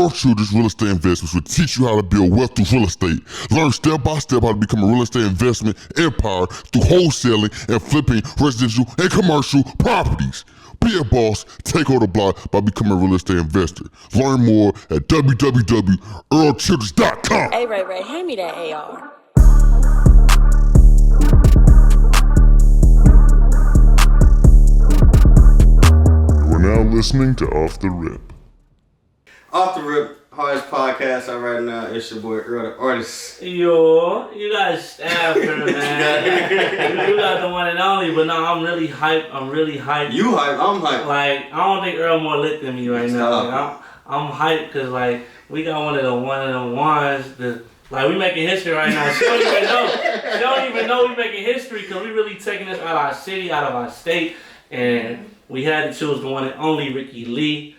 Earl Children's Real Estate Investments will teach you how to build wealth through real estate. Learn step by step how to become a real estate investment empire through wholesaling and flipping residential and commercial properties. Be a boss, take over the block by becoming a real estate investor. Learn more at www.earlchildrens.com. Hey, Ray, hand me that AR. You are now listening to Off the Rip. Off the Rip, hardest podcast out right now. It's your boy Earl, the artist. Yo, you guys Stafford, man. You got the one and only, but no, I'm really hyped. You hyped, I'm hyped. Like, I don't think Earl more lit than me right now. Like, I'm hyped because, like, we got one of the ones that, like, we making history right now. She don't even know. She don't even know we making history because we really taking this out of our city, out of our state. And we had to choose the one and only Rikki Lee.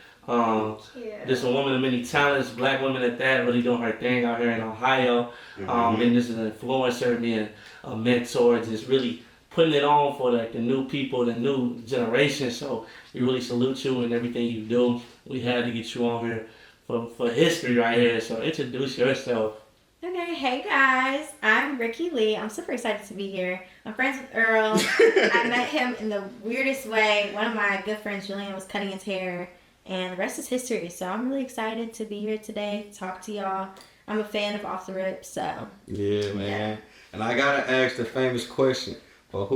This is a woman of many talents, black woman at that, really doing her thing out here in Ohio. And this is an influencer, being a mentor, just really putting it on for like the new people, the new generation. So we really salute you and everything you do. We had to get you on here for history right here. So introduce yourself. Okay, hey guys, I'm Rikki Lee. I'm super excited to be here. I'm friends with Earl. I met him in the weirdest way. One of my good friends, Julian, was cutting his hair, and the rest is history. So I'm really excited to be here today, talk to y'all. I'm a fan of Off the Rip, so. Yeah, man. Yeah. And I gotta ask the famous question. For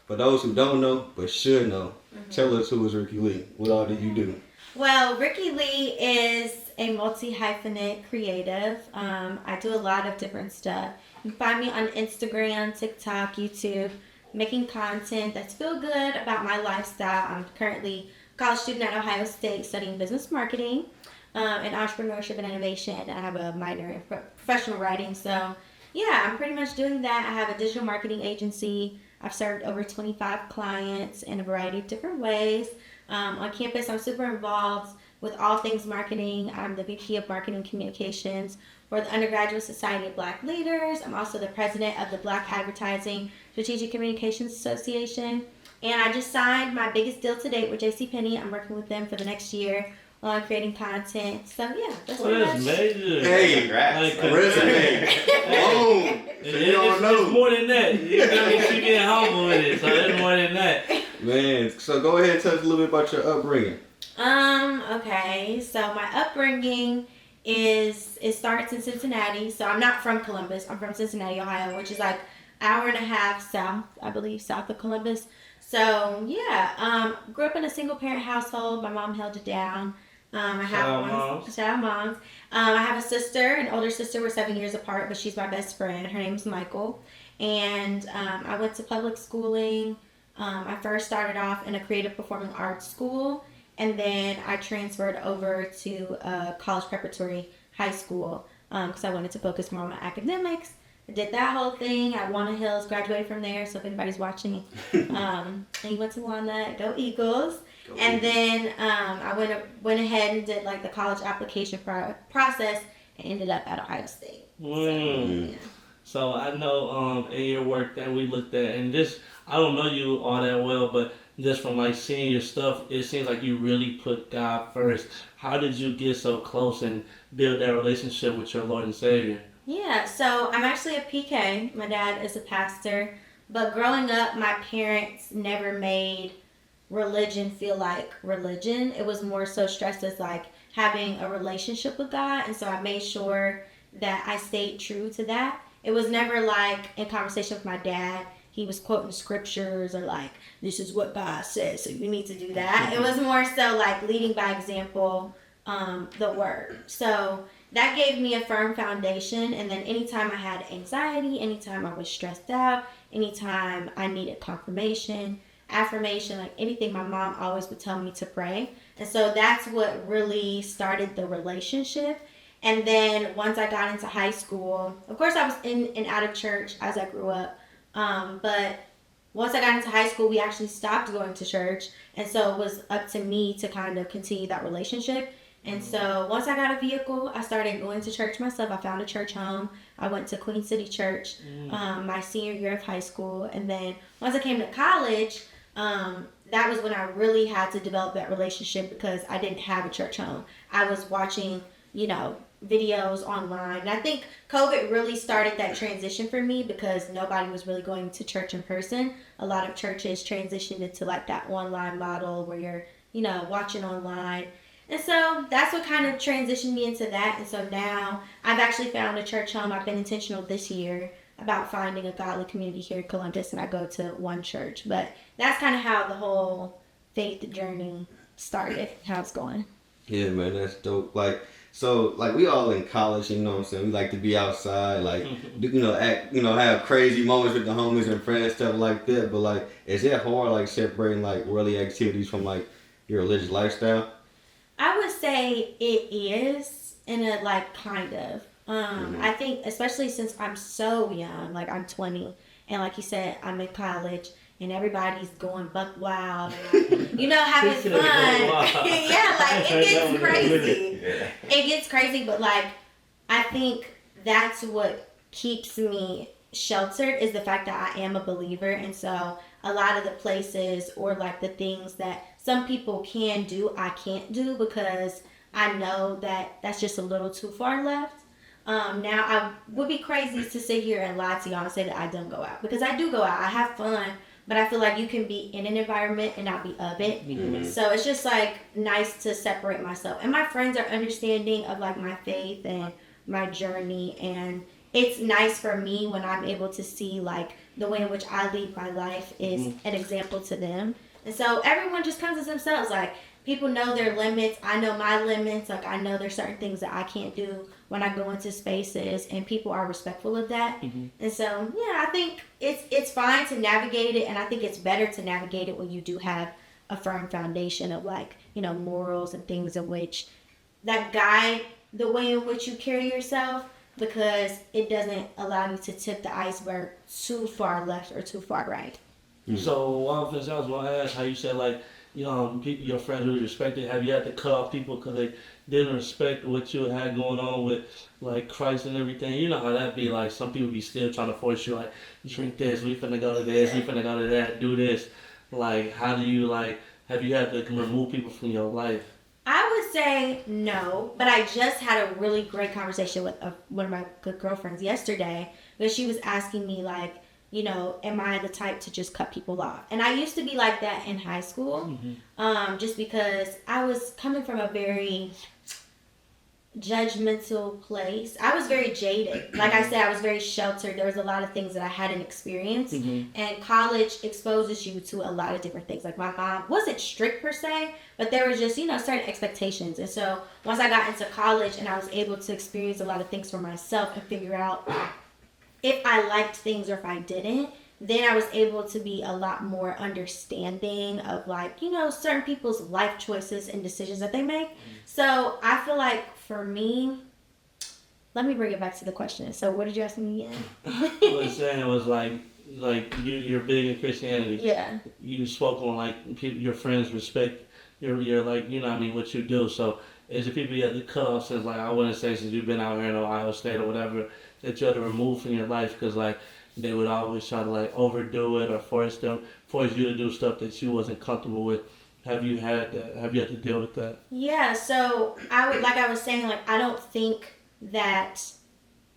those who don't know, but should know, tell us who is Rikki Lee. What all did you do? Well, Rikki Lee is a multi-hyphenate creative. I do a lot of different stuff. You can find me on Instagram, TikTok, YouTube, making content that's feel good about my lifestyle. I'm currently a college student at Ohio State studying business marketing and entrepreneurship and innovation. And I have a minor in professional writing. So, yeah, I'm pretty much doing that. I have a digital marketing agency. I've served over 25 clients in a variety of different ways. On campus, I'm super involved with all things marketing. I'm the VP of Marketing Communications for the Undergraduate Society of Black Leaders. I'm also the president of the Black Advertising Strategic Communications Association. And I just signed my biggest deal to date with JCPenney. I'm working with them for the next year on creating content. So, yeah, that's what that's major. Hey, congrats. Resume. Boom. It's more than that. You feel me? She getting humble with it, so it's more than that. Man, so go ahead and tell us a little bit about your upbringing. Okay, so my upbringing it starts in Cincinnati. So I'm not from Columbus. I'm from Cincinnati, Ohio, which is like an hour and a half south, I believe, south of Columbus. So yeah, grew up in a single parent household. My mom held it down. I have moms. I have a sister, an older sister. We're 7 years apart, but she's my best friend. Her name's Michael. And I went to public schooling. I first started off in a creative performing arts school, and then I transferred over to college preparatory high school because I wanted to focus more on my academics. I did that whole thing at Walnut Hills, graduated from there, so if anybody's watching. And you went to Walnut, go Eagles. And then I went ahead and did like the college application process and ended up at Ohio State. Yeah. So I know in your work that we looked at, and this, I don't know you all that well, but just from like seeing your stuff, it seems like you really put God first. How did you get so close and build that relationship with your Lord and Savior? Yeah, so I'm actually a PK. My dad is a pastor, but growing up, my parents never made religion feel like religion. It was more so stressed as like having a relationship with God, and so I made sure that I stayed true to that. It was never like in conversation with my dad, he was quoting scriptures or like, this is what God says, so you need to do that. It was more so like leading by example, the word. So that gave me a firm foundation. And then anytime I had anxiety, anytime I was stressed out, anytime I needed confirmation, affirmation, like anything, my mom always would tell me to pray. And so that's what really started the relationship. And then once I got into high school, of course I was in and out of church as I grew up. But once I got into high school, we actually stopped going to church. And so it was up to me to kind of continue that relationship. And so once I got a vehicle, I started going to church myself. I found a church home. I went to Queen City Church my senior year of high school. And then once I came to college, that was when I really had to develop that relationship because I didn't have a church home. I was watching videos online. And I think COVID really started that transition for me because nobody was really going to church in person. A lot of churches transitioned into like that online model where you're, watching online. And so that's what kind of transitioned me into that. And so now I've actually found a church home. I've been intentional this year about finding a godly community here in Columbus, and I go to one church. But that's kind of how the whole faith journey started, how it's going. Yeah, man, that's dope. So we all in college, you know what I'm saying? We like to be outside, have crazy moments with the homies and friends, stuff like that. But is it hard, separating worldly activities from your religious lifestyle? I would say it is in a kind of. I think especially since I'm so young, I'm 20, and like you said, I'm in college. And everybody's going buck wild, and having fun. Yeah, it gets crazy. It gets crazy, but I think that's what keeps me sheltered is the fact that I am a believer, and so a lot of the places or the things that some people can do, I can't do because I know that that's just a little too far left. Now I would be crazy to sit here and lie to y'all and say that I don't go out, because I do go out. I have fun. But I feel like you can be in an environment and not be of it. Mm-hmm. So it's just nice to separate myself. And my friends are understanding of my faith and my journey. And it's nice for me when I'm able to see the way in which I lead my life is an example to them. And so everyone just comes as themselves. People know their limits. I know my limits. I know there's certain things that I can't do when I go into spaces, and people are respectful of that. Mm-hmm. And so, yeah, I think it's fine to navigate it, and I think it's better to navigate it when you do have a firm foundation of morals and things in which that guide the way in which you carry yourself, because it doesn't allow you to tip the iceberg too far left or too far right. Mm-hmm. So one of the things I was going to ask, how you said people, your friends who respected, have you had to cut off people because they didn't respect what you had going on with Christ and everything? You know how that be some people be still trying to force you drink this, we finna go to this, we finna go to that, do this. How do you have you had to remove people from your life? I would say no, but I just had a really great conversation with one of my good girlfriends yesterday, because she was asking me am I the type to just cut people off? And I used to be like that in high school, just because I was coming from a very judgmental place. I was very jaded. Like I said, I was very sheltered. There was a lot of things that I hadn't experienced. And college exposes you to a lot of different things. My mom wasn't strict per se, but there was just, certain expectations. And so once I got into college and I was able to experience a lot of things for myself and figure out if I liked things or if I didn't, then I was able to be a lot more understanding of certain people's life choices and decisions that they make. So I feel for me, let me bring it back to the question. So what did you ask me again? What I was saying was you're big in Christianity. Yeah. You spoke on people, your friends respect your what you do. So is it people you have to cut off since I wouldn't say since you've been out here in Ohio State or whatever, that you had to remove from your life because they would always try to overdo it or force you to do stuff that you wasn't comfortable with? Have you had that? Have you had to deal with that? Yeah, so I was saying, I don't think that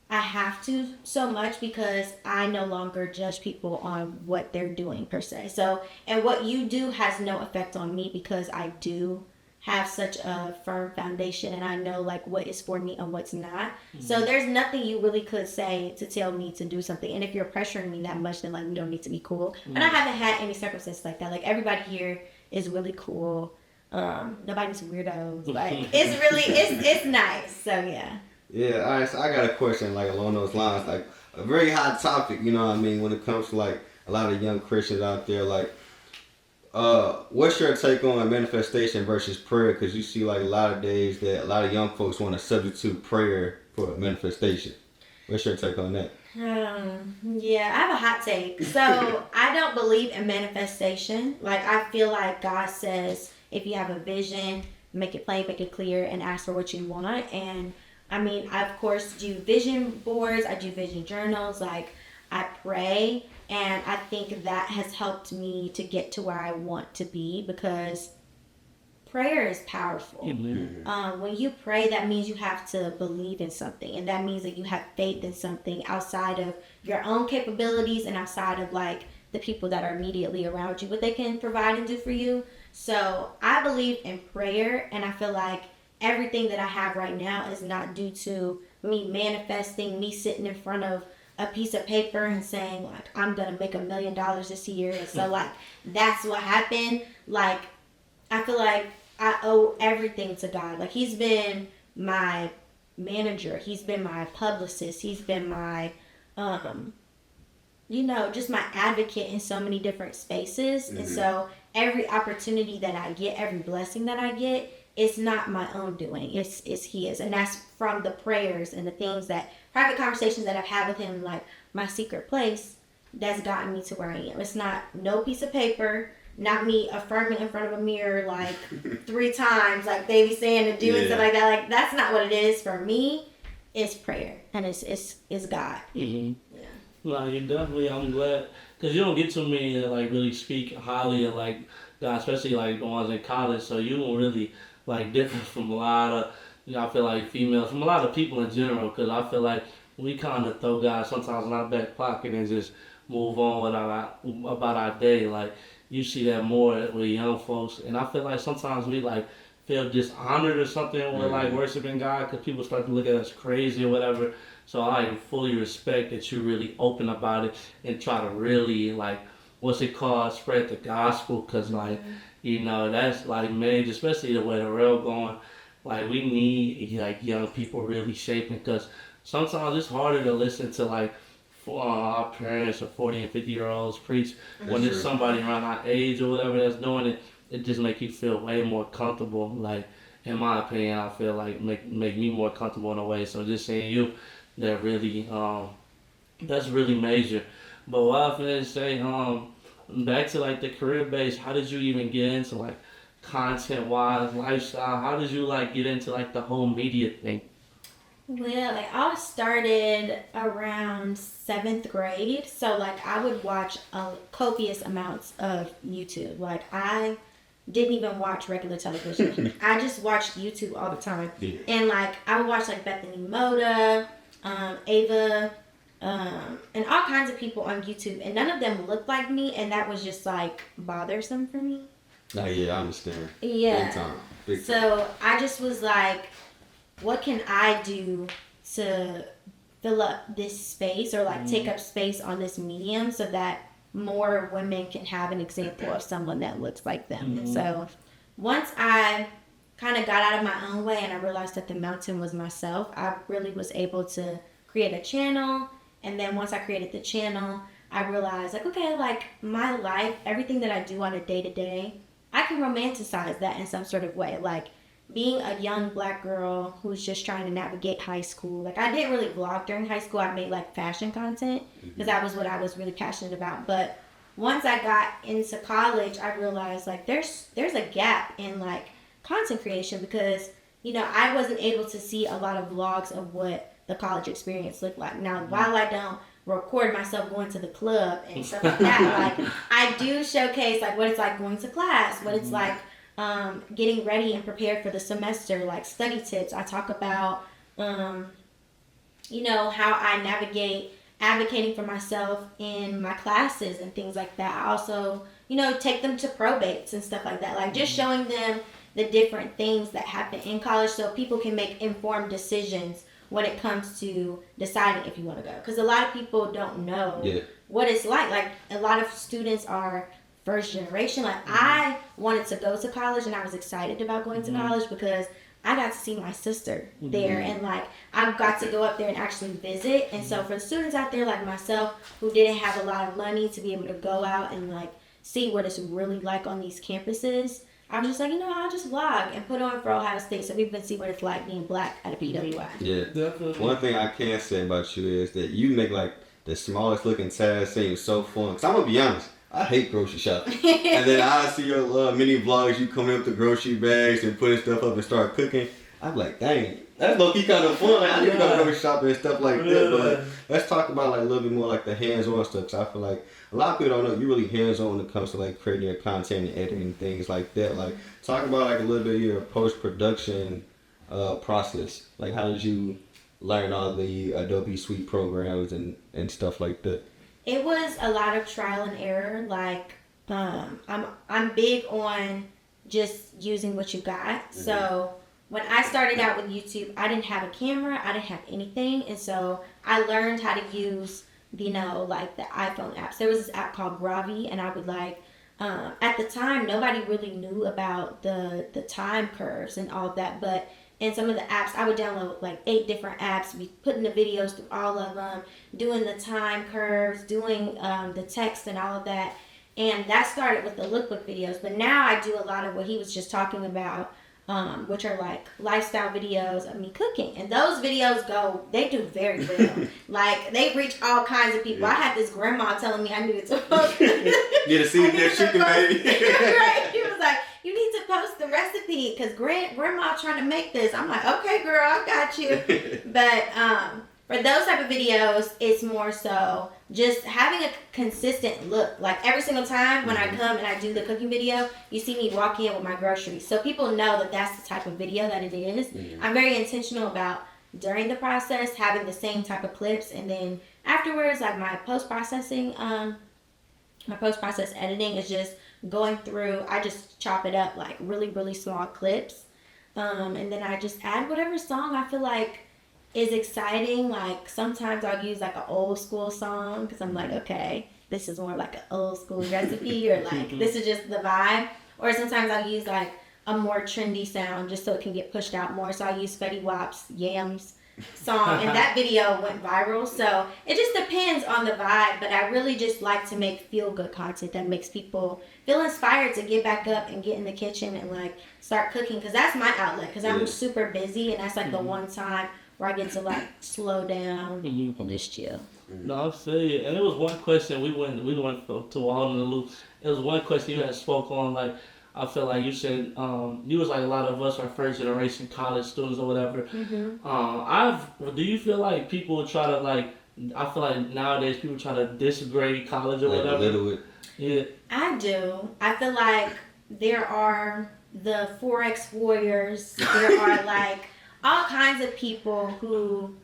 I have to so much, because I no longer judge people on what they're doing per se. So, and what you do has no effect on me, because I do have such a firm foundation and I know what is for me and what's not. So there's nothing you really could say to tell me to do something. And if you're pressuring me that much, then we don't need to be cool. And I haven't had any circumstances like that. Everybody here is really cool. Nobody's weirdos. It's really, it's nice. So yeah. Yeah, all right, so I got a question along those lines, a very hot topic, when it comes to a lot of young Christians out there, what's your take on manifestation versus prayer? Because you see a lot of days that a lot of young folks want to substitute prayer for manifestation. What's your take on that? Yeah, I have a hot take. So I don't believe in manifestation. I feel God says, if you have a vision, make it plain, make it clear, and ask for what you want. And I of course do vision boards, I do vision journals, I pray, and I think that has helped me to get to where I want to be, because prayer is powerful. Amen. When you pray, that means you have to believe in something, and that means that you have faith in something outside of your own capabilities and outside of like the people that are immediately around you, what they can provide and do for you. So I believe in prayer, and I feel like everything that I have right now is not due to me manifesting, me sitting in front of a piece of paper and saying like I'm gonna make $1 million this year, and so like that's what happened. Like I feel like I owe everything to God. Like He's been my manager, He's been my publicist, He's been my just my advocate in so many different spaces. And so every opportunity that I get, every blessing that I get, it's not my own doing. It's His. And that's from the prayers and the things that, private conversations that I've had with Him, like my secret place, that's gotten me to where I am. It's not no piece of paper, not me affirming in front of a mirror like 3 times, like they be saying to do and stuff like that. Like that's not what it is for me. It's prayer, and it's God. Mm-hmm. Yeah. No, you definitely. I'm glad, because you don't get too many that like really speak highly of like God, especially like the ones in college. So you don't really like different from a lot of, I feel like females, from a lot of people in general, because I feel like we kind of throw God sometimes in our back pocket and just move on with about our day. Like you see that more with young folks, and I feel like sometimes we like feel dishonored or something with like worshiping God, because people start to look at us crazy or whatever. So I fully respect that you really open about it and try to really like, what's it called, spread the gospel, because like that's like major, especially the way the world going. Like we need like young people really shaping, because sometimes it's harder to listen to like our parents or 40 and 50-year-olds preach when there's somebody around our age or whatever that's doing it. It just make you feel way more comfortable. Like in my opinion, I feel like make me more comfortable in a way. So just seeing you, that really that's really major. But what I was gonna say, back to like the career base, how did you even get into like content wise, lifestyle? How did you like get into like the whole media thing? Well, it all started around 7th grade. So like I would watch copious amounts of YouTube. Like I didn't even watch regular television. I just watched YouTube all the time. Yeah. And like I would watch like Bethany Moda, Ava, and all kinds of people on YouTube, and none of them looked like me, and that was just like bothersome for me. Oh yeah, I understand. Yeah. Big time. Big time. So I just was like, what can I do to fill up this space, or like take up space on this medium, so that more women can have an example of someone that looks like them. Mm-hmm. So once I kind of got out of my own way and I realized that the mountain was myself, I really was able to create a channel. And then once I created the channel, I realized like, okay, like my life, everything that I do on a day-to-day, I can romanticize that in some sort of way. Like being a young Black girl who's just trying to navigate high school. Like I didn't really vlog during high school. I made like fashion content because that was what I was really passionate about. But once I got into college, I realized like there's a gap in like content creation, because I wasn't able to see a lot of vlogs of what the college experience looked like. Now, while I don't record myself going to the club and stuff like that, like I do showcase like what it's like going to class, what it's like getting ready and prepared for the semester, like study tips. I talk about how I navigate advocating for myself in my classes and things like that. I also take them to probates and stuff like that, like just showing them the different things that happen in college so people can make informed decisions when it comes to deciding if you want to go. Because a lot of people don't know what it's like. Like a lot of students are first generation. Like I wanted to go to college, and I was excited about going to college because I got to see my sister there, and like I got to go up there and actually visit. And so for the students out there like myself who didn't have a lot of money to be able to go out and like see what it's really like on these campuses, I was just like, I'll just vlog and put on for Ohio State so people can see what it's like being Black at a PWI. Yeah, definitely. One thing I can say about you is that you make like the smallest looking task seem so fun. Cause I'm gonna be honest, I hate grocery shopping. And then I see your mini vlogs, you coming up with the grocery bags and putting stuff up and start cooking. I'm like, dang, that's low-key kind of fun. Like, I need to go shopping and stuff like that. But like, let's talk about like a little bit more like the hands-on stuff. Cause I feel like a lot of people don't know you're really hands-on when it comes to like creating your content and editing things like that. Like, talk about like a little bit of your post-production process. Like, how did you learn all the Adobe Suite programs and stuff like that? It was a lot of trial and error. Like, I'm big on just using what you got. So when I started out with YouTube, I didn't have a camera, I didn't have anything, and so I learned how to use, like the iPhone apps. There was this app called Gravi, and I would like, at the time, nobody really knew about the time curves and all of that, but in some of the apps, I would download like 8 different apps, be putting the videos through all of them, doing the time curves, doing the text and all of that. And that started with the lookbook videos. But now I do a lot of what he was just talking about, which are like lifestyle videos of me cooking. And those videos they do very well. Like, they reach all kinds of people. I had this grandma telling me I needed to post. Get to see their chicken, baby. Right. She was like, you need to post the recipe because grandma trying to make this. I'm like, okay, girl, I got you. But for those type of videos, it's more so just having a consistent look. Like, every single time when I come and I do the cooking video, you see me walk in with my groceries. So people know that that's the type of video that it is. I'm very intentional about during the process having the same type of clips, and then afterwards, like my post-process editing is just going through. I just chop it up like really, really small clips, and then I just add whatever song I feel like is exciting. Like, sometimes I'll use like an old school song because I'm like, okay, this is more like an old school recipe, or like this is just the vibe. Or sometimes I'll use like a more trendy sound just so it can get pushed out more. So I use Fetty Wap's Yams song, and that video went viral. So it just depends on the vibe, but I really just like to make feel good content that makes people feel inspired to get back up and get in the kitchen and like start cooking, because that's my outlet, because I'm super busy, and that's like the one time where I get to like slow down and just chill. No, I feel you. And it was one question we went to a hole in the loop. It was one question you had spoke on, like, I feel like you said you was like a lot of us are first generation college students or whatever. Do you feel like people try to like? I feel like nowadays people try to disgrade college or whatever. Belittle it. Yeah. I do. I feel like there are the Forex warriors. There are like all kinds of people who,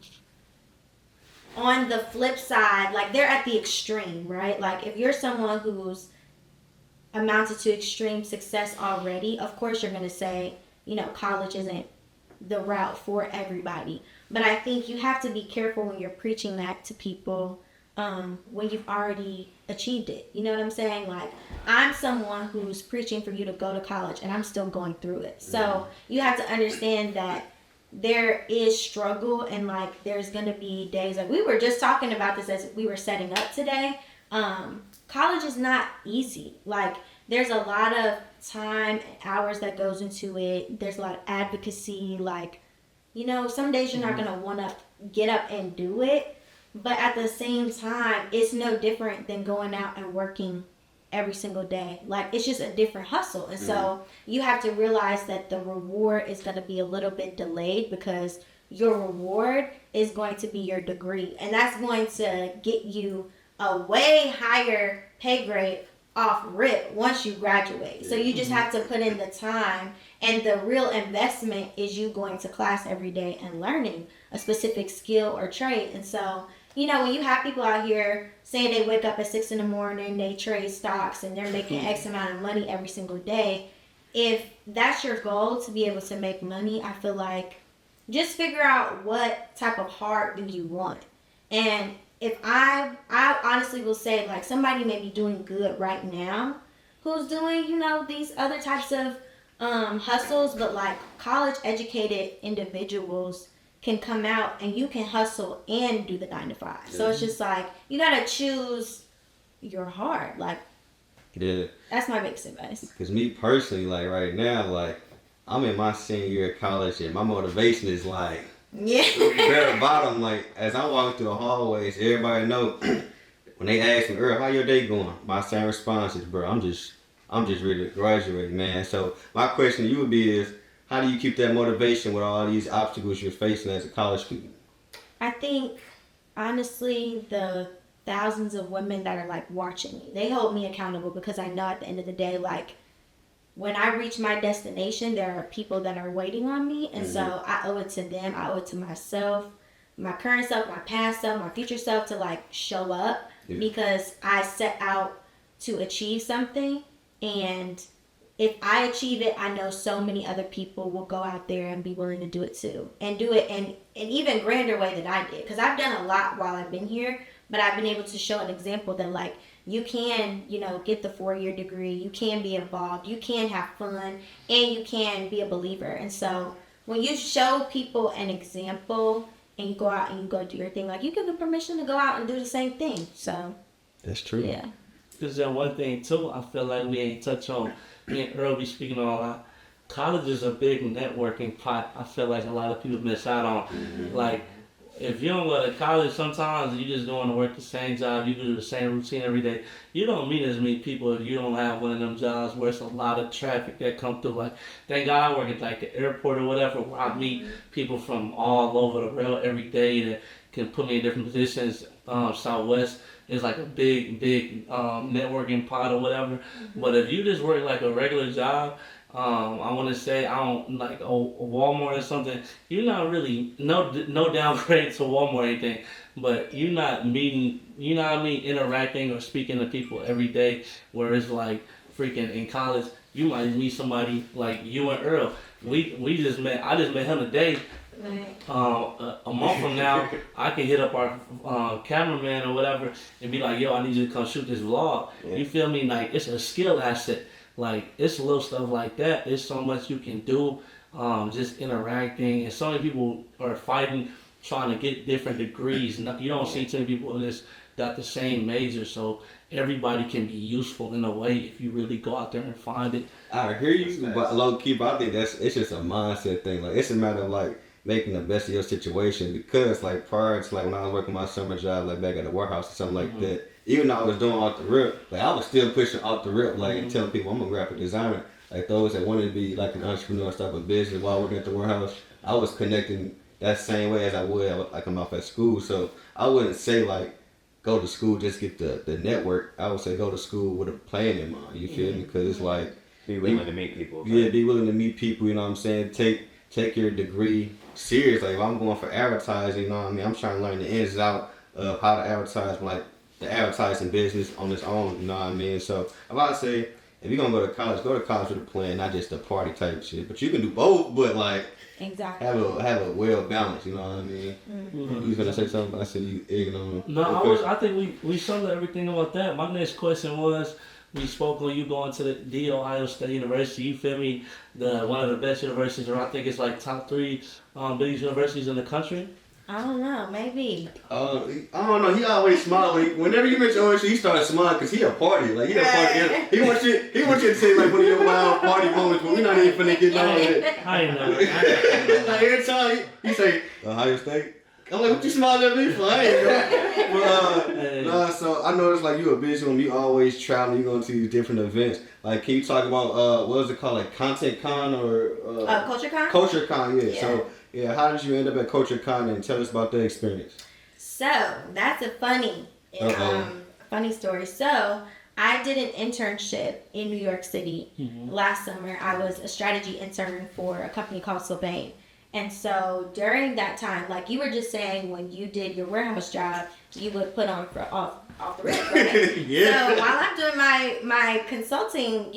on the flip side, like they're at the extreme, right? Like, if you're someone who's amounted to extreme success already, of course you're going to say, college isn't the route for everybody. But I think you have to be careful when you're preaching that to people when you've already achieved it. You know what I'm saying? Like, I'm someone who's preaching for you to go to college, and I'm still going through it. So you have to understand that there is struggle, and like there's going to be days, like we were just talking about this as we were setting up today. College is not easy. Like, there's a lot of time and hours that goes into it. There's a lot of advocacy. Like, some days you're not going to want to get up and do it. But at the same time, it's no different than going out and working every single day. Like, it's just a different hustle. And so you have to realize that the reward is going to be a little bit delayed, because your reward is going to be your degree. And that's going to get you a way higher pay grade off rip once you graduate. So you just have to put in the time, and the real investment is you going to class every day and learning a specific skill or trade. And so, when you have people out here saying they wake up at 6 a.m, they trade stocks, and they're making X amount of money every single day, if that's your goal, to be able to make money, I feel like just figure out what type of heart do you want. And if I honestly will say, like, somebody may be doing good right now who's doing, these other types of hustles, but like college educated individuals can come out and you can hustle and do the 9 to 5. So it's just like, you gotta choose your heart. Like, that's my biggest advice. Because me personally, like right now, like I'm in my senior year of college, and my motivation is like, bare bottom. Like, as I'm walking through the hallways, everybody know when they ask me, Earl, how your day going? My same response is, bro, I'm just ready to graduate, man. So my question to you would be is, how do you keep that motivation with all these obstacles you're facing as a college student? I think, honestly, the thousands of women that are like watching me, they hold me accountable because I know at the end of the day, like, when I reach my destination, there are people that are waiting on me. And so I owe it to them. I owe it to myself, my current self, my past self, my future self to like show up because I set out to achieve something. And if I achieve it, I know so many other people will go out there and be willing to do it too. And do it in an even grander way than I did. Because I've done a lot while I've been here. But I've been able to show an example that like, you can, get the 4-year degree. You can be involved. You can have fun. And you can be a believer. And so when you show people an example and you go out and you go do your thing, like you give them permission to go out and do the same thing. So that's true. Yeah. Because then one thing too, I feel like we ain't touch on. Me and Earl be speaking on a lot. College is a big networking pot. I feel like a lot of people miss out on. Like, if you don't go to college, sometimes you just going to work the same job, you do the same routine every day. You don't meet as many people if you don't have one of them jobs where it's a lot of traffic that come through. Like, thank God I work at like the airport or whatever, where I meet people from all over the world every day that can put me in different positions. Southwest is like a big networking pot or whatever. But if you just work like a regular job, I want to say I don't like Walmart or something. You're not really no downgrade to Walmart or anything, but you're not meeting. You know what I mean? Interacting or speaking to people every day. Where it's like freaking in college, you might meet somebody like you and Earl. We just met. I just met him today. A month from now, I can hit up our cameraman or whatever and be like, yo, I need you to come shoot this vlog. You feel me? Like, it's a skill asset. Like, it's little stuff like that. There's so much you can do, just interacting. And so many people are fighting, trying to get different degrees. You don't see too many people that's got the same major. So everybody can be useful in a way if you really go out there and find it. I hear you, but low key, but I think it's just a mindset thing. Like, it's a matter of like making the best of your situation, because like prior to like when I was working my summer job like back at the warehouse or something like that, even though I was doing off the rip, like I was still pushing off the rip, like and telling people I'm a graphic designer. Like those that wanted to be like an entrepreneur, start a business while working at the warehouse, I was connecting that same way as I would like I'm off at school. So I wouldn't say like go to school just get the network. I would say go to school with a plan in mind. You feel me? Because it's like be willing to meet people. Yeah, be willing to meet people. You know what I'm saying? Take your degree serious. Like if I'm going for advertising, you know what I mean? I'm trying to learn the ins and out of how to advertise, like the advertising business on its own. You know what I mean? So I'm about to say, if you're gonna go to college with a plan, not just a party type shit. But you can do both, but like exactly have a well balance. You know what I mean? You was gonna say something? I said you ignoring. No, I think we summed up everything about that. My next question was, we spoke on you going to the Ohio State University. You feel me? One of the best universities, or I think it's like top 3 biggest universities in the country. I don't know, maybe. I don't know. He always smiles. Whenever you mention OSU, he starts smiling because he a party. Like he a party. He wants you to say like one of your wild party moments, but we're not even finna get on it. I ain't know. Like every time he say Ohio State, I'm like, what you smiling at me for? I ain't know. But so I noticed like you a busy one. You always traveling. You going to these different events. Like, can you talk about what is it called, like Content Con or Culture Con? Culture Con, yeah. So yeah, how did you end up at Culture Con, and tell us about the experience? So that's a funny story. So I did an internship in New York City last summer. I was a strategy intern for a company called Sylvain. And so during that time, like you were just saying, when you did your warehouse job, you would put on for off the rip, right? Yeah. So while I'm doing my consulting,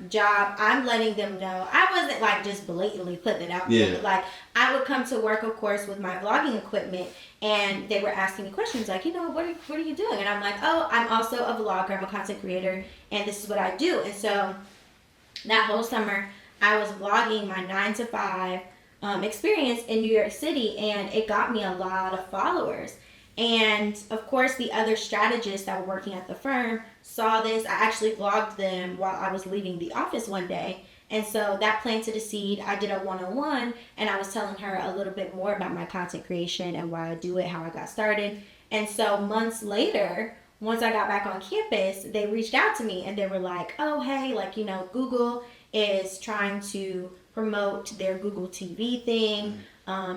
job, I'm letting them know. I wasn't like just blatantly putting it out there. But, like I would come to work, of course, with my vlogging equipment, and they were asking me questions like, what are you doing? And I'm like, oh, I'm also a vlogger, I'm a content creator, and this is what I do. And so that whole summer, I was vlogging my 9 to 5 experience in New York City, and it got me a lot of followers. And of course, the other strategists that were working at the firm saw this. I actually vlogged them while I was leaving the office one day. And so that planted a seed. I did a one-on-one, and I was telling her a little bit more about my content creation and why I do it, how I got started. And so months later, once I got back on campus, they reached out to me and they were like, oh, hey, Google is trying to promote their Google TV thing.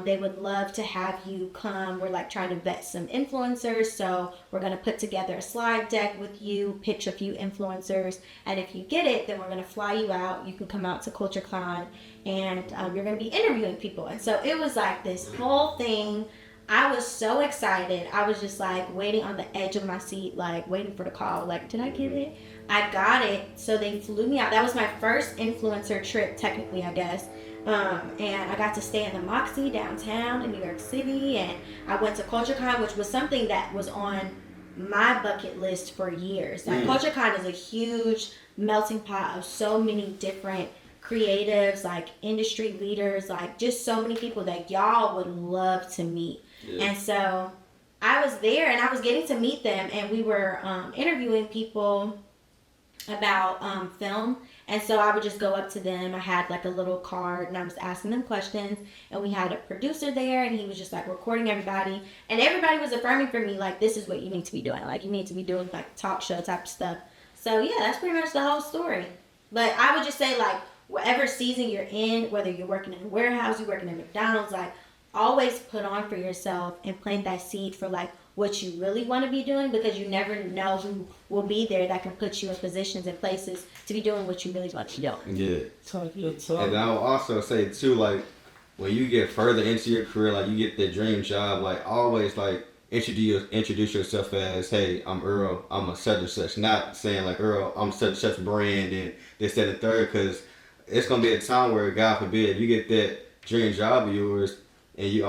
They would love to have you come. We're like trying to vet some influencers. So we're going to put together a slide deck with you, pitch a few influencers. And if you get it, then we're going to fly you out. You can come out to CultureCon and you're going to be interviewing people. And so it was like this whole thing. I was so excited. I was just like waiting on the edge of my seat, like waiting for the call. Like, did I get it? I got it. So they flew me out. That was my first influencer trip, technically, I guess. And I got to stay in the Moxie downtown in New York City. And I went to CultureCon, which was something that was on my bucket list for years. Like, CultureCon is a huge melting pot of so many different creatives, like industry leaders, like just so many people that y'all would love to meet. And so I was there and I was getting to meet them, and we were interviewing people about film. And so I would just go up to them. I had like a little card and I was asking them questions, and we had a producer there and he was just like recording everybody, and everybody was affirming for me, like, this is what you need to be doing. Like, you need to be doing like talk show type of stuff. So yeah, that's pretty much the whole story. But I would just say, like, whatever season you're in, whether you're working in a warehouse, you're working at McDonald's, like, always put on for yourself and plant that seed for like what you really want to be doing, because you never know who will be there that can put you in positions and places to be doing what you really want to do. Yeah. Talk your talk. And I'll also say too, like, when you get further into your career, like you get the dream job, like always like introduce yourself as, hey, I'm Earl, I'm a such and such. Not saying like, Earl, I'm such and such brand and this, that, and third, because it's gonna be a time where, God forbid, you get that dream job of yours and you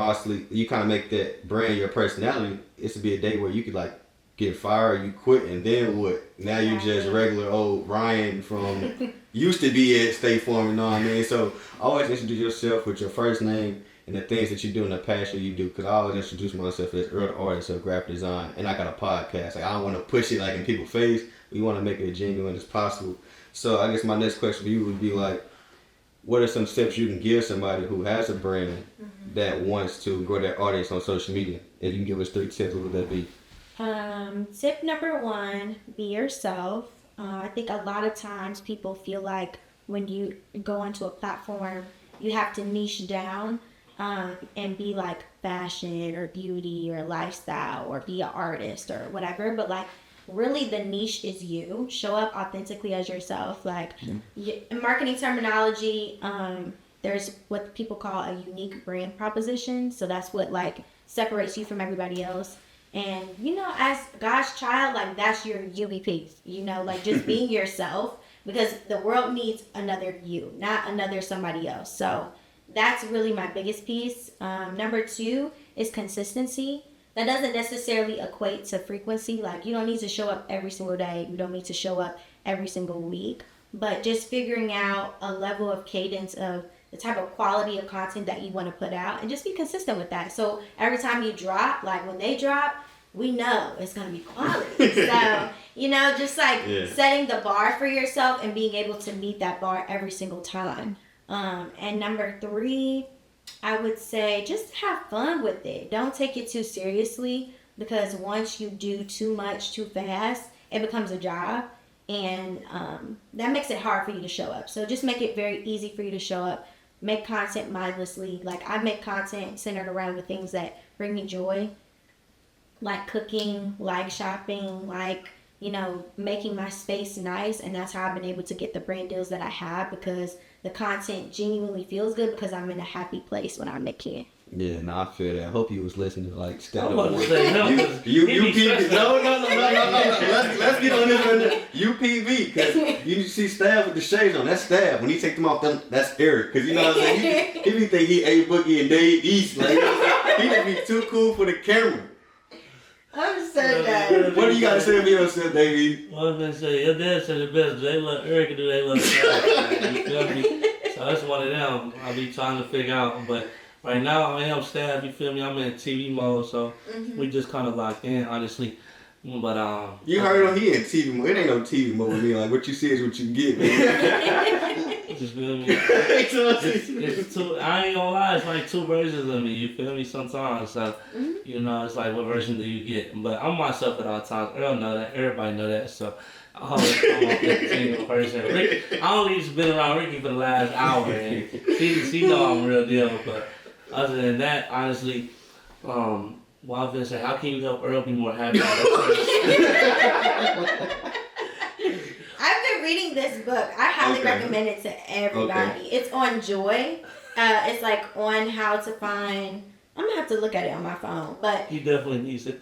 kind of make that brand your personality. It's to be a day where you could like get fired, you quit, and then what? Now you just regular old Ryan from used to be at State Farm, you know what I mean? So always introduce yourself with your first name and the things that you do and the passion you do. Because I always introduce myself as Earl, the artist of graphic design, and I got a podcast. Like, I don't want to push it like in people's face. We want to make it as genuine as possible. So I guess my next question for you would be like, what are some steps you can give somebody who has a brand that wants to grow their audience on social media? If you can give us 3 tips, what would that be? Tip number 1, be yourself. I think a lot of times people feel like when you go onto a platform, you have to niche down and be like fashion or beauty or lifestyle or be an artist or whatever. But like, really the niche is you. Show up authentically as yourself. Like, in marketing terminology, there's what people call a unique brand proposition. So that's what like separates you from everybody else. And, you know, as God's child, like, that's your UVP, you know, like just being yourself, because the world needs another you, not another somebody else. So that's really my biggest piece. Number 2 is consistency. That doesn't necessarily equate to frequency. Like, you don't need to show up every single day. You don't need to show up every single week. But just figuring out a level of cadence of the type of quality of content that you want to put out, and just be consistent with that. So every time you drop, like when they drop, we know it's going to be quality. So, you know, just like setting the bar for yourself and being able to meet that bar every single time. And number 3, I would say just have fun with it. Don't take it too seriously, because once you do too much too fast, it becomes a job, and that makes it hard for you to show up. So just make it very easy for you to show up. Make content mindlessly. Like, I make content centered around the things that bring me joy, like cooking, like shopping, like, you know, making my space nice. And that's how I've been able to get the brand deals that I have, because the content genuinely feels good, because I'm in a happy place when I'm making it. Yeah, no, I feel that. I hope you was listening to like Stab. I'm about to say, no, UPV. No. Let's get on this one. UPV, because you see Stab with the shades on. That's Stab. When he take them off, that's Eric. Because you know what I'm saying? He be think he A Boogie and Dave East. Like, he just be too cool for the camera. I'm so done. What do you got to say for yourself, Davey? Well, I was gonna say, your dad said the best. They let Eric do they love Stab. You feel me? So that's one of them I be trying to figure out. But right now I am Stab, you feel me? I'm in TV mode, so we just kind of locked in, honestly. But you heard him, he in TV mode. It ain't no TV mode with me. Like, what you see is what you get, man. You feel me? It's It's two. I ain't gonna lie. It's like two versions of me. You feel me? Sometimes, so you know, it's like, what version do you get? But I'm myself at all times. Earl know that. Everybody know that. So I always come up with a single person. Rick, I only just been around Rikki for the last hour, and she know I'm real deal. But other than that, honestly, well, I was gonna say, how can you help Earl be more happy? I've been reading this book. I highly recommend it to everybody. Okay. It's on Joy. It's like on how to find. I'm gonna have to look at it on my phone, but he definitely needs it.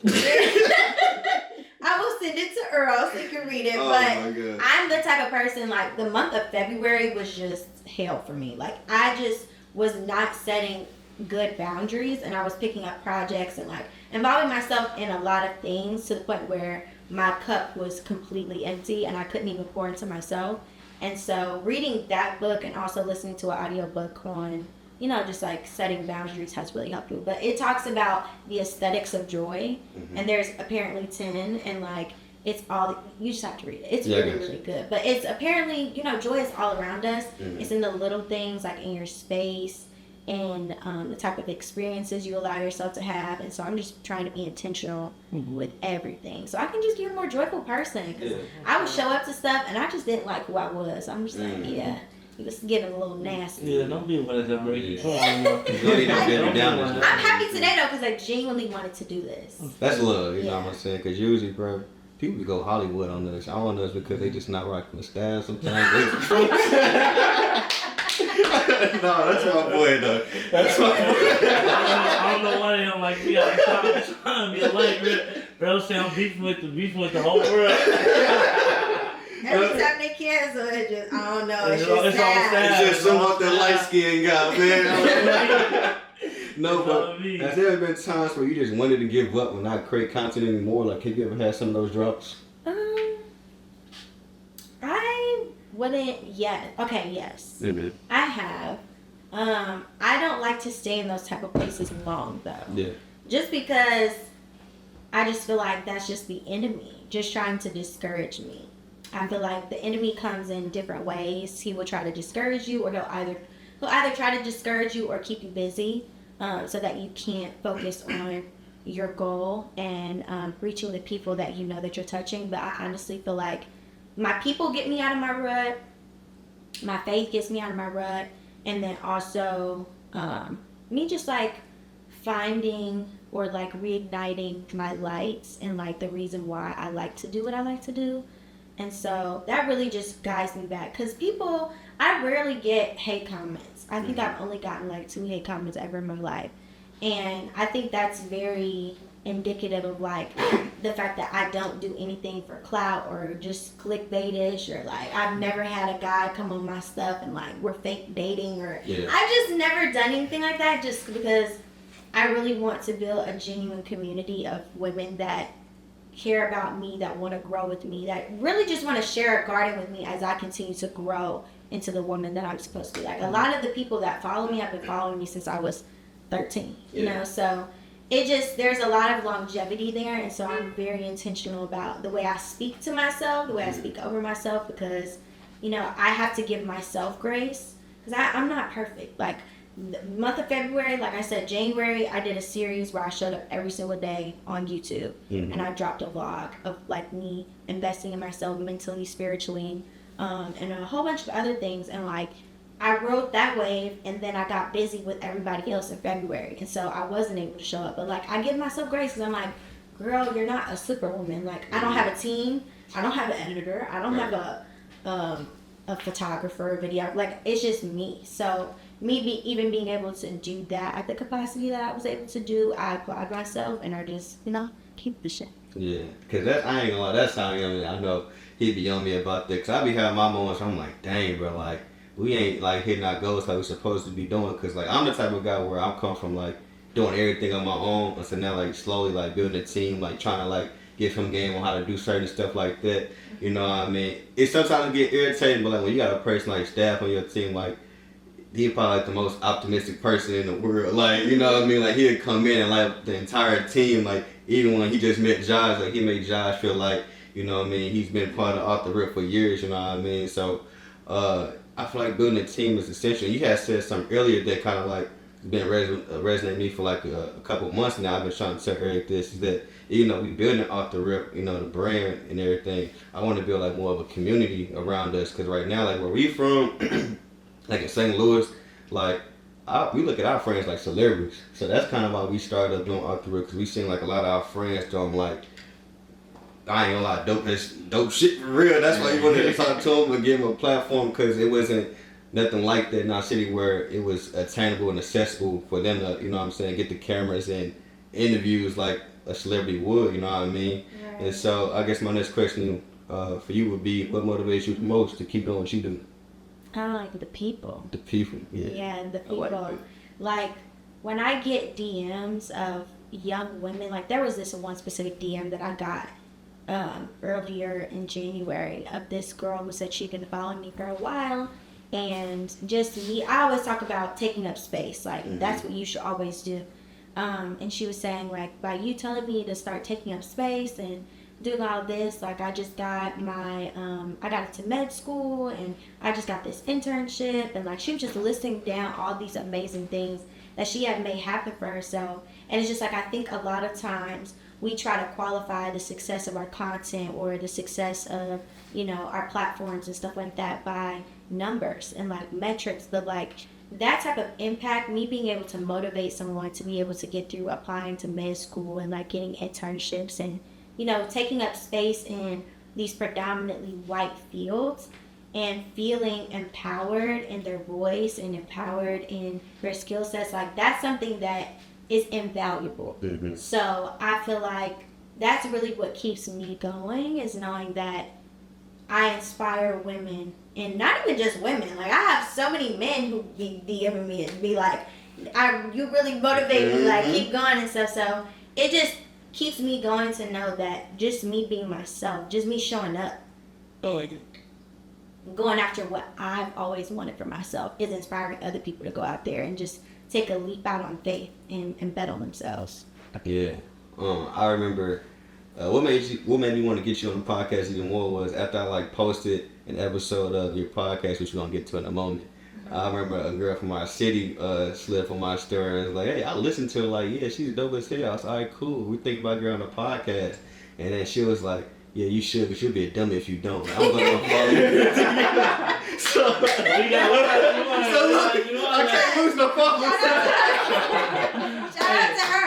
I will send it to Earl so you can read it. But I'm the type of person, like, the month of February was just hell for me. Like, I just was not setting good boundaries, and I was picking up projects and like involving myself in a lot of things to the point where my cup was completely empty and I couldn't even pour into myself. And so reading that book and also listening to an audiobook on, you know, just like setting boundaries has really helped me. But it talks about the aesthetics of joy, and there's apparently 10, and like it's all, you just have to read it. It's really good. But it's apparently, you know, joy is all around us. It's in the little things, like in your space, and the type of experiences you allow yourself to have. And so I'm just trying to be intentional with everything, so I can just be a more joyful person. Cause I would show up to stuff and I just didn't like who I was. I'm just like, it was getting a little nasty. Yeah, don't be one of them, Rikki. I'm happy today though, because I genuinely wanted to do this. That's love, you know what I'm saying? Because usually, bro, people go Hollywood on this. I don't know, it's because they just not rocking the style sometimes. No, that's my boy though. That's my boy. I don't know why they don't like me. I'm trying to be a light, bro. Say I'm beefing with the whole world. Every time they cancel, it just, I don't know. It's just sad. It's just some of the light skin guy, man. No, but has there ever been times where you just wanted to give up and not create content anymore? Like, have you ever had some of those drops? I wouldn't yet. Okay, yes. Mm-hmm. I have. I don't like to stay in those type of places long, though. Yeah. Just because I just feel like that's just the enemy, just trying to discourage me. I feel like the enemy comes in different ways. He will try to discourage you, or he'll either try to discourage you or keep you busy, so that you can't focus on your goal and reaching the people that you know that you're touching. But I honestly feel like my people get me out of my rut, my faith gets me out of my rut, and then also me just like finding or like reigniting my lights and like the reason why I like to do what I like to do. And so that really just guides me back, because people, I rarely get hate comments. I think I've only gotten like 2 hate comments ever in my life. And I think that's very indicative of like the fact that I don't do anything for clout or just clickbaitish, or like I've never had a guy come on my stuff and like we're fake dating, or I've just never done anything like that, just because I really want to build a genuine community of women that care about me, that want to grow with me, that really just want to share a garden with me as I continue to grow into the woman that I'm supposed to be. Like, a lot of the people that follow me have been following me since I was 13, you know, so it just, there's a lot of longevity there. And so I'm very intentional about the way I speak to myself, the way I speak over myself, because, you know, I have to give myself grace, because I'm not perfect. Like, the month of February, like I said, January, I did a series where I showed up every single day on YouTube, and I dropped a vlog of like me investing in myself mentally, spiritually, and a whole bunch of other things. And like, I rode that wave, and then I got busy with everybody else in February, and so I wasn't able to show up. But like, I give myself grace, because I'm like, girl, you're not a superwoman. Like, I don't have a team, I don't have an editor, I don't have a photographer, video, like, it's just me. So me even being able to do that at the capacity that I was able to do, I applaud myself, and I just, you know, keep the shit. Yeah, because that, I ain't gonna lie, that's how I know he be on me about that, because I be having my moments, I'm like, dang, bro, like, we ain't like hitting our goals like we supposed to be doing, because like, I'm the type of guy where I come from like doing everything on my own, and so now like slowly like building a team, like trying to like give him game on how to do certain stuff like that, you know what I mean? It sometimes get irritating, but like when you got a person like staff on your team, like, he probably like the most optimistic person in the world. Like, you know what I mean? Like, he'd come in and like the entire team, like, even when he just met Josh, like, he made Josh feel like, you know what I mean, he's been part of off the rip for years, you know what I mean? So, I feel like building a team is essential. You had said something earlier that kind of like been resonating me for like a couple of months now. I've been trying to tell Eric this, is that, you know, we building off the rip, you know, the brand and everything. I want to build like more of a community around us, because right now, like where we from, like in St. Louis, like we look at our friends like celebrities. So that's kind of why we started up doing off the rip, because we seen like a lot of our friends doing like, I ain't gonna lie, dope shit for real. That's why you wanted to talk to them and give them a platform, because it wasn't nothing like that in our city where it was attainable and accessible for them to, you know what I'm saying, get the cameras and interviews like a celebrity would, you know what I mean? Right. And so I guess my next question for you would be, what motivates you the most to keep doing what you do? I like the people. The people, yeah. Yeah, the people. Like, when I get DMs of young women, like there was this one specific DM that I got earlier in January of this girl who said she'd been following me for a while. And just me, I always talk about taking up space. Like, that's what you should always do. And she was saying, like, by you telling me to start taking up space and doing all this, like, I just got my, I got into med school, and I just got this internship. And, like, she was just listing down all these amazing things that she had made happen for herself. And it's just, like, I think a lot of times we try to qualify the success of our content or the success of, you know, our platforms and stuff like that by numbers and like metrics, but like that type of impact, me being able to motivate someone to be able to get through applying to med school and like getting internships and, you know, taking up space in these predominantly white fields and feeling empowered in their voice and empowered in their skill sets, like that's something that is invaluable. Mm-hmm. So I feel like that's really what keeps me going, is knowing that I inspire women, and not even just women. Like, I have so many men who be DMing me and be like, you really motivate me, like, keep going and stuff. So it just keeps me going to know that just me being myself, just me showing up, going after what I've always wanted for myself, is inspiring other people to go out there and just take a leap out on faith and bet on themselves. Yeah. I remember what made me want to get you on the podcast even more was after I like posted an episode of your podcast, which we're gonna get to in a moment. I remember a girl from our city slid on my story and was like, hey, I listened to her, like, yeah, she's dope as hell. I was like, all right, cool, we think about her on the podcast. And then she was like, yeah, you should, but you'll be a dummy if you don't. I was like, follow you. So I can't lose no followers. Shout out to her.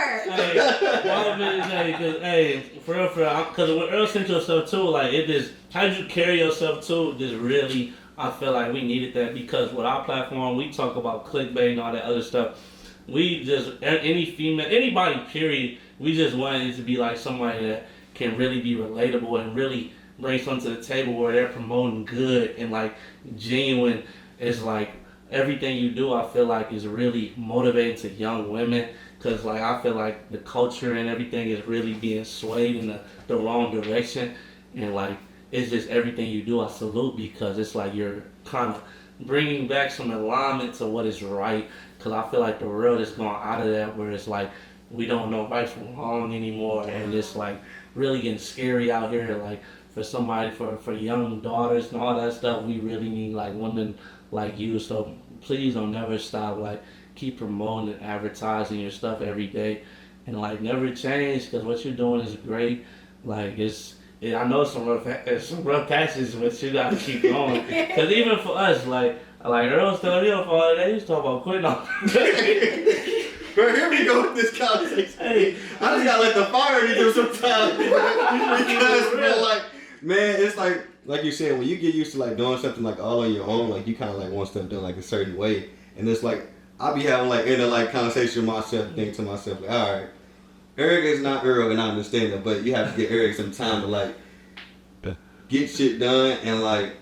All of it is, hey, for real, because when Earl sent yourself too, like, it just, how did you carry yourself too, just really, I feel like we needed that, because with our platform, we talk about clickbait and all that other stuff. We just, anybody, period, we just wanted it to be like somebody that can really be relatable and really bring something to the table where they're promoting good and like genuine. It's like everything you do, I feel like, is really motivating to young women, because like I feel like the culture and everything is really being swayed in the wrong direction, and like it's just everything you do I salute, because it's like you're kind of bringing back some alignment to what is right, because I feel like the world is going out of that where it's like we don't know right from wrong anymore, and it's like really getting scary out here. Like for somebody, for young daughters and all that stuff, we really need like women like you. So please don't never stop. Like keep promoting and advertising your stuff every day, and like never change, because what you're doing is great. Like I know some rough patches, but you gotta keep going. Because even for us, like Earl's telling me on all day, he's talking about quitting on. Bro, here we go with this conversation. Hey, I just gotta let the fire in you sometimes. Because, man, it's like you said, when you get used to like doing something like all on your own, like you kind of like want stuff done like a certain way. And it's like, I be having like inner like conversation with myself, think to myself, like, all right, Eric is not Earl, and I understand that, but you have to give Eric some time to like get shit done and like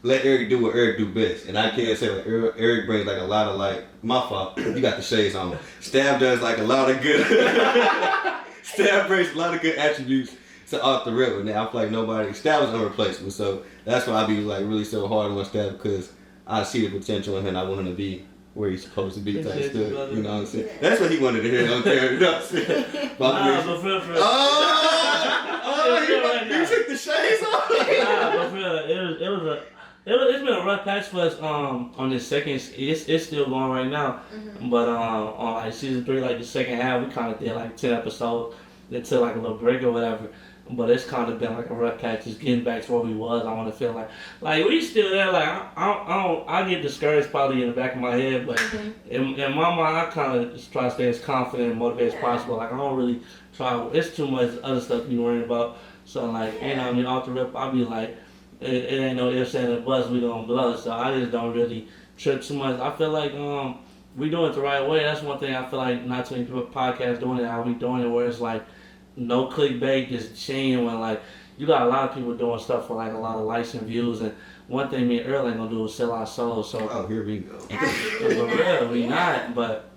let Eric do what Eric do best. And I can't say like Eric brings like a lot of like, my fault, you got the shades on. Stab does like a lot of good. Stab brings a lot of good attributes to off the rip. And I feel like Stab is unreplaceable. So that's why I be like really so hard on Stab, because I see the potential in him and I want him to be where he's supposed to be type stuff. You know what I'm saying? That's what he wanted to hear on there. You know what I'm saying? But for you took the shades off? Nah, but for real, it It's been a rough patch for us on the second. It's still going right now, but on like season 3, like the second half, we kind of did like 10 episodes. Then took like a little break or whatever. But it's kind of been like a rough patch, just getting back to where we was. I want to feel like we still there. Like I get discouraged probably in the back of my head, but in my mind, I kind of just try to stay as confident and motivated as possible. Like I don't really try. It's too much other stuff to be worrying about. So like, you know what I mean, off the rip, I'll be like, it ain't no ifs and buts, we gonna blow. So I just don't really trip too much. I feel like we doing it the right way. That's one thing I feel like not too many people podcasts doing it how we doing it, where it's like no clickbait, just genuine. Like you got a lot of people doing stuff for like a lot of likes and views. And one thing me and Earl ain't gonna do is sell our souls. So here we go. for real, we not. But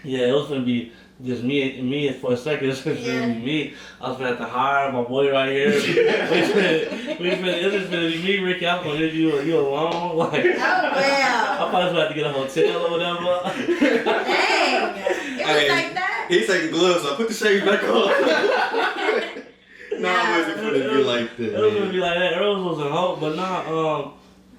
yeah, it was gonna be just me for a second. It's gonna be me. I was gonna have to hire my boy right here. It's just gonna be me, Ricky. I'm gonna give you alone. Like, I'm probably gonna have to get a hotel or whatever. Dang, it was like that. He's taking gloves off. Put the shades back on. I wasn't gonna be like that. It was gonna be like that. Earl was a hope, but nah.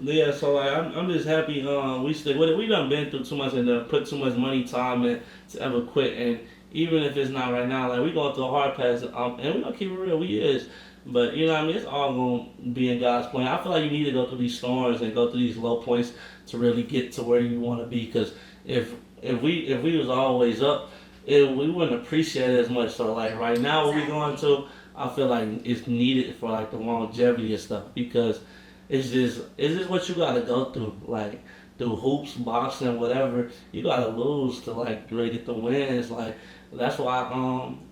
Yeah, so like I'm just happy we stick with it. We done been through too much and put too much money, time in to ever quit. And even if it's not right now, like we going through a hard patch, and we gonna keep it real. We is, but you know what I mean. It's all gonna be in God's plan. I feel like you need to go through these storms and go through these low points to really get to where you want to be. Because if we was always up, we wouldn't appreciate it as much. So like right now, what we going to, I feel like it's needed for like the longevity and stuff because. It's just what you gotta go through, like through hoops, boxing, whatever. You gotta lose to like really get the wins. Like that's why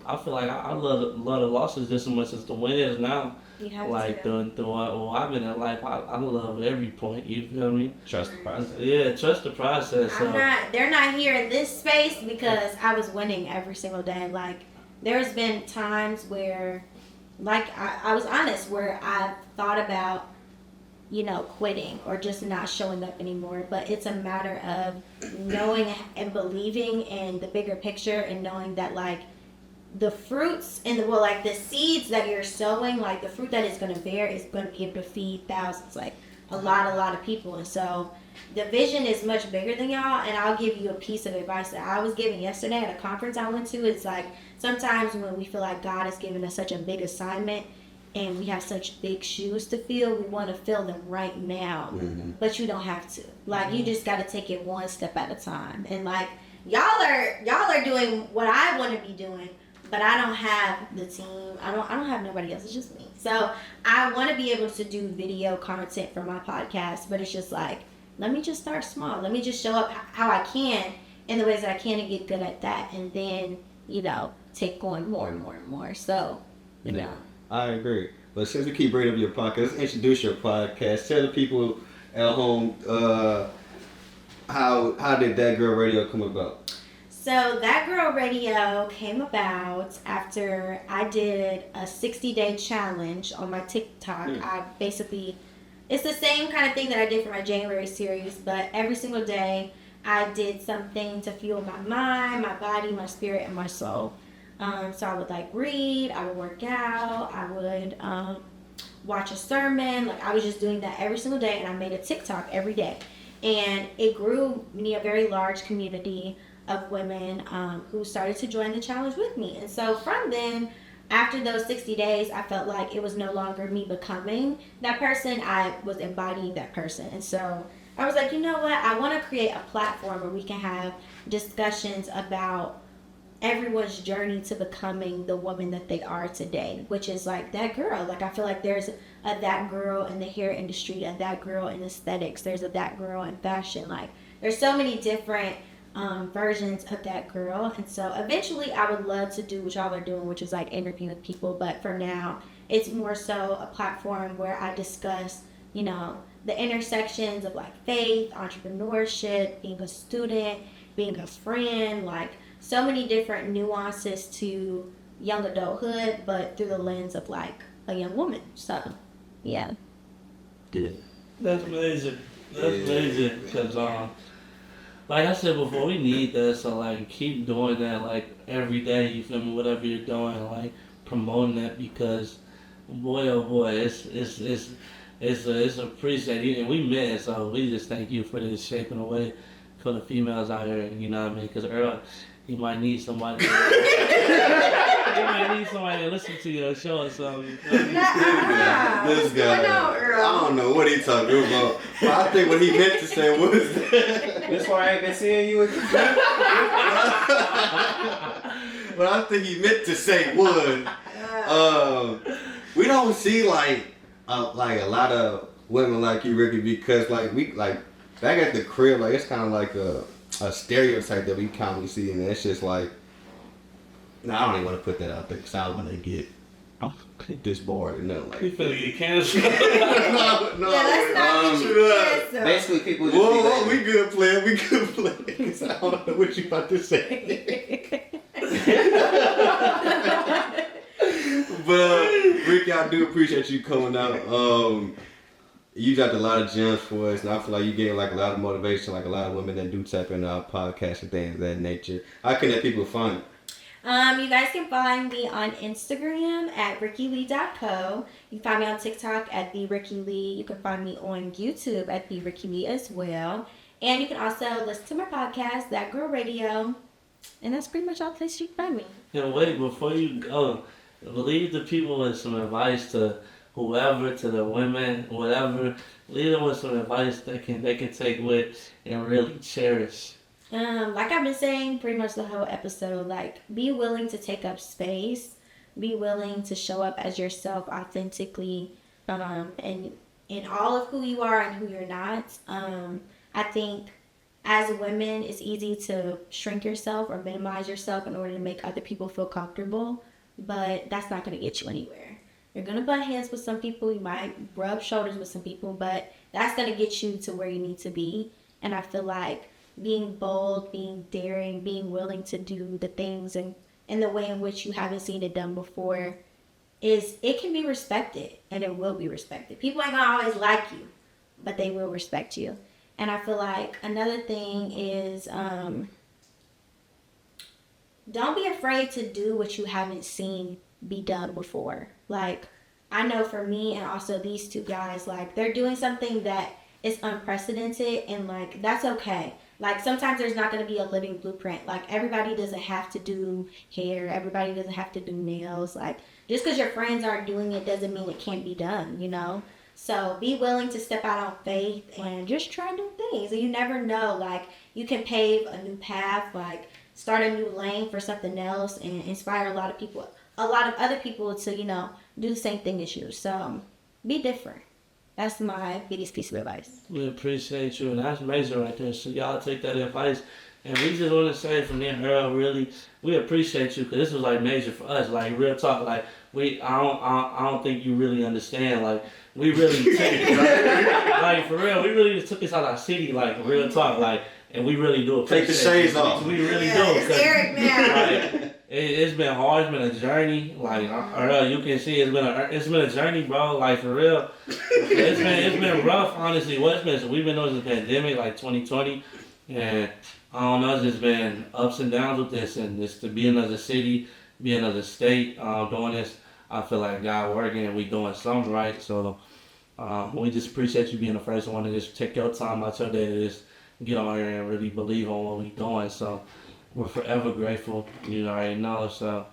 I feel like I love the losses just as much as the wins now. You have like to. through what I've been in life, I love every point. You feel me? Trust the process. Yeah, trust the process. So. They're not here in this space because I was winning every single day. Like there's been times where, like I was honest, where I thought about. Quitting or just not showing up anymore. But it's a matter of knowing and believing in the bigger picture and knowing that like the fruits and the seeds that you're sowing, like the fruit that it's going to bear is going to be able to feed thousands, like a lot of people. And so the vision is much bigger than y'all. And I'll give you a piece of advice that I was giving yesterday at a conference I went to. It's like sometimes when we feel like God has given us such a big assignment, and we have such big shoes to fill, we want to fill them right now. But you don't have to. Like, you just got to take it one step at a time. And, like, y'all are doing what I want to be doing, but I don't have the team. I don't have nobody else. It's just me. So, I want to be able to do video content for my podcast, but it's just like, let me just start small. Let me just show up how I can in the ways that I can and get good at that. And then, take on more and more and more. So, I agree. But since we keep bringing up your podcast, let's introduce your podcast. Tell the people at home how did That Girl Radio come about? So That Girl Radio came about after I did a 60-day challenge on my TikTok. It's the same kind of thing that I did for my January series, but every single day I did something to fuel my mind, my body, my spirit, and my soul. So I would read, I would work out, I would watch a sermon. I was just doing that every single day, and I made a TikTok every day. And it grew me a very large community of women who started to join the challenge with me. And so from then, after those 60 days, I felt like it was no longer me becoming that person, I was embodying that person. And so I was like, you know what, I want to create a platform where we can have discussions about everyone's journey to becoming the woman that they are today, which is that girl. I feel like there's a that girl in the hair industry, a that girl in aesthetics, there's a that girl in fashion. There's so many different versions of that girl. And so eventually I would love to do what y'all are doing, which is interviewing people. But for now, it's more so a platform where I discuss, the intersections of faith, entrepreneurship, being a student, being a friend, so many different nuances to young adulthood, but through the lens of a young woman. So, yeah. That's amazing. That's amazing. Because, like I said before, we need that. So, keep doing that, every day, you feel me? Whatever you're doing, promoting that because, boy, oh boy, it's it's appreciated, and we men, so we just thank you for this shaping the way for the females out here. You know what I mean? Because Earl, you might need somebody. You might need somebody to listen to your show or something. This guy, I don't know what he talking about. But I think what he meant to say was That's why I ain't been seeing you again. What I think he meant to say was, we don't see like a lot of women like you, Ricky, because we back at the crib, like it's kind of like a stereotype that we commonly see, and it's just like, I don't even want to put that out there because I don't want to get this bored and nothing like You finna get canceled. no, Yeah, let's not get you canceled. Basically, people just Whoa, we good playing. I don't know what you about to say. But Ricky, I do appreciate you coming out. You dropped a lot of gems for us, and I feel like you gave like a lot of motivation, like a lot of women that do tap into our podcast and things of that nature. How can that people find it? You guys can find me on Instagram at rikkilee.co. You can find me on TikTok at the Rikki Lee. You can find me on YouTube at the Rikki Lee as well. And you can also listen to my podcast, That Girl Radio. And that's pretty much all the places you can find me. Yeah, wait, before you go, leave the people with some advice to whoever, to the women, whatever. Leave them with some advice they can take with and really cherish. Like I've been saying pretty much the whole episode, like, be willing to take up space, be willing to show up as yourself authentically, and in all of who you are and who you're not. I think as women, it's easy to shrink yourself or minimize yourself in order to make other people feel comfortable, but that's not going to get you anywhere. You're going to butt heads with some people, you might rub shoulders with some people, but that's going to get you to where you need to be. And I feel like being bold, being daring, being willing to do the things in the way in which you haven't seen it done before, it can be respected, and it will be respected. People ain't gonna always like you, but they will respect you. And I feel like another thing is, don't be afraid to do what you haven't seen be done before. Like, I know for me and also these two guys, like, they're doing something that is unprecedented, and like, that's okay. Like, sometimes there's not going to be a living blueprint. Like, everybody doesn't have to do hair. Everybody doesn't have to do nails. Like, just because your friends aren't doing it doesn't mean it can't be done, you know? So be willing to step out on faith and just try new things. And you never know. Like, you can pave a new path, like, start a new lane for something else and inspire a lot of other people to, you know, do the same thing as you. So be different. That's my biggest piece of advice. We appreciate you, and that's major right there. So y'all take that advice. And we just want to say from there, Earl, really, we appreciate you, because this was like major for us. Like, real talk, like, I don't think you really understand. Like, we really took it, like, for real, we really just took this out of our city, like, real talk, like, and we really do appreciate Take the shades off. We really do. It's Eric now. Like, it's been hard. It's been a journey. Like, Earl, you can see it's been a journey, bro. Like, for real, it's been rough, honestly. What's been? So we've been through this pandemic, like 2020, and I don't know. It's just been ups and downs with this, and just to be in another city, be in another state, doing this. I feel like God working, and we doing something right. So we just appreciate you being the first one to just take your time out your day to just get on here and really believe on what we doing. So we're forever grateful. You already know. So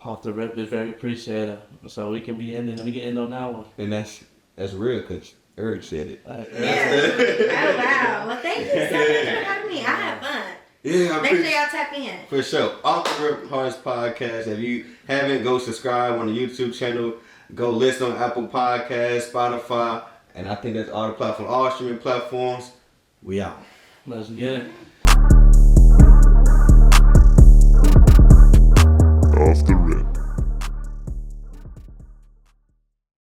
off the rip is very appreciated. So we can end on that one. And that's real, because Eric said it. Yeah. Oh, wow. Well, thank you so much for having me. I had fun. Yeah, Make sure y'all tap in. For sure. Off the Rip Hearts Podcast. If you haven't, go subscribe on the YouTube channel. Go listen on Apple Podcasts, Spotify, and I think that's all the platforms, all streaming platforms. We out. Let's get it. Off the Rip.